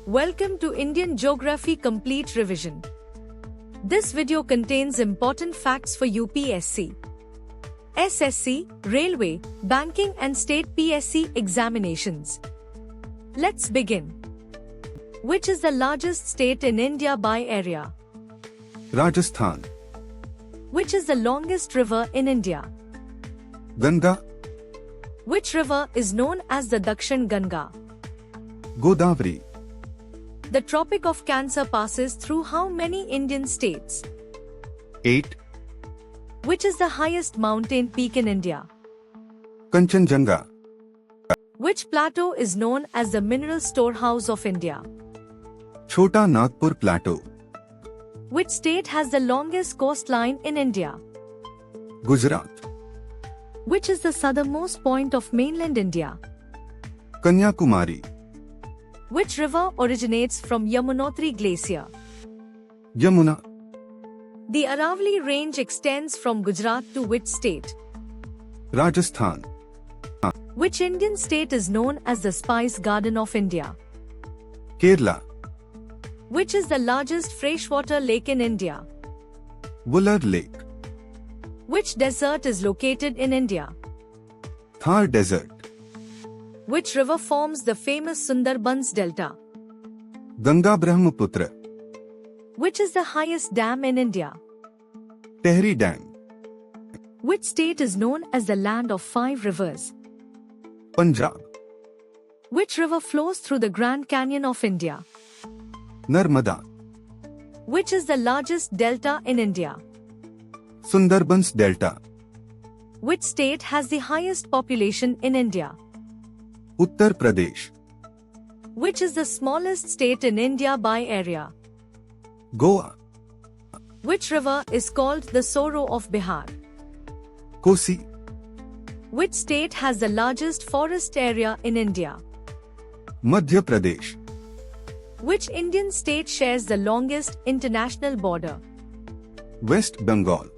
Welcome to Indian Geography Complete Revision. This video contains important facts for UPSC, SSC, Railway, Banking and State PSC examinations. Let's begin. Which is the largest state in India by area? Rajasthan. Which is the longest river in India? Ganga. Which river is known as the Dakshin Ganga? Godavari. The Tropic of Cancer passes through how many Indian states? 8. Which is the highest mountain peak in India? Kanchenjunga. Which plateau is known as the mineral storehouse of India? Chota Nagpur Plateau. Which state has the longest coastline in India? Gujarat. Which is the southernmost point of mainland India? Kanyakumari. Which river originates from Yamunotri Glacier? Yamuna. The Aravalli Range extends from Gujarat to which state? Rajasthan. Which Indian state is known as the Spice Garden of India? Kerala. Which is the largest freshwater lake in India? Wular Lake. Which desert is located in India? Thar Desert. Which river forms the famous Sundarbans Delta? Ganga Brahmaputra. Which is the highest dam in India? Tehri Dam. Which state is known as the land of five rivers? Punjab. Which river flows through the Grand Canyon of India? Narmada. Which is the largest delta in India? Sundarbans Delta. Which state has the highest population in India? Uttar Pradesh. Which is the smallest state in India by area? Goa. Which river is called the Sorrow of Bihar? Kosi. Which state has the largest forest area in India? Madhya Pradesh. Which Indian state shares the longest international border? West Bengal.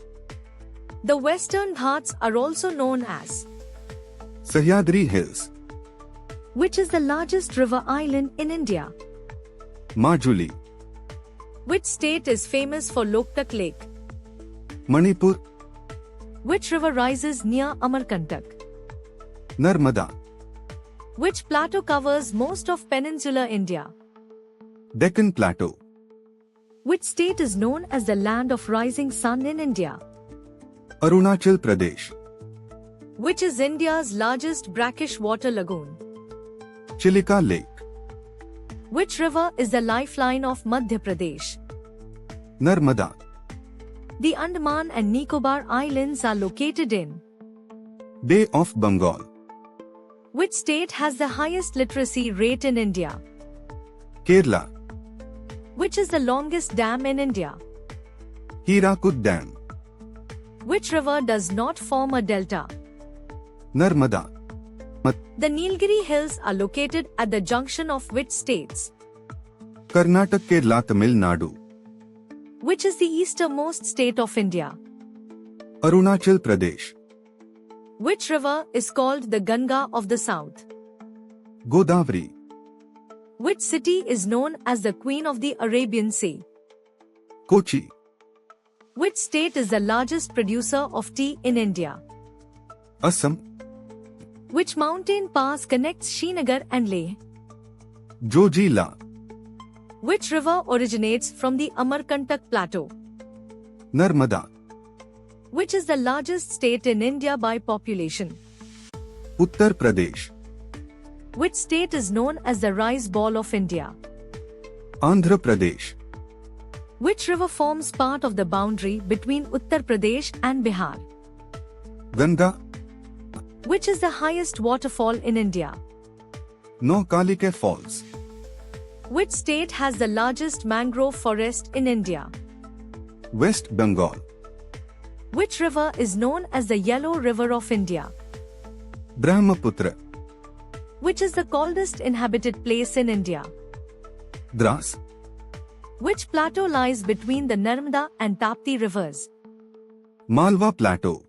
The Western Ghats are also known as. Sahyadri Hills. Which is the largest river island in India? Majuli. Which state is famous for Loktak Lake? Manipur. Which river rises near Amarkantak? Narmada. Which plateau covers most of peninsular India? Deccan Plateau. Which state is known as the land of rising sun in India? Arunachal Pradesh. Which is India's largest brackish water lagoon? Chilika Lake. Which river is the lifeline of Madhya Pradesh? Narmada. The Andaman and Nicobar Islands are located in. Bay of Bengal. Which state has the highest literacy rate in India? Kerala. Which is the longest dam in India? Hirakud Dam. Which river does not form a delta? Narmada. The Nilgiri Hills are located at the junction of which states? Karnataka, Kerala, Tamil Nadu. Which is the easternmost state of India? Arunachal Pradesh. Which river is called the Ganga of the South? Godavari. Which city is known as the Queen of the Arabian Sea? Kochi. Which state is the largest producer of tea in India? Assam. Which mountain pass connects Srinagar and Leh? Jojila. Which river originates from the Amarkantak Plateau? Narmada. Which is the largest state in India by population? Uttar Pradesh. Which state is known as the rice ball of India? Andhra Pradesh. Which river forms part of the boundary between Uttar Pradesh and Bihar? Ganga. Which is the highest waterfall in India? Naukalike Falls. Which state has the largest mangrove forest in India? West Bengal. Which river is known as the Yellow River of India? Brahmaputra. Which is the coldest inhabited place in India? Dras. Which plateau lies between the Narmada and Tapti rivers? Malwa Plateau.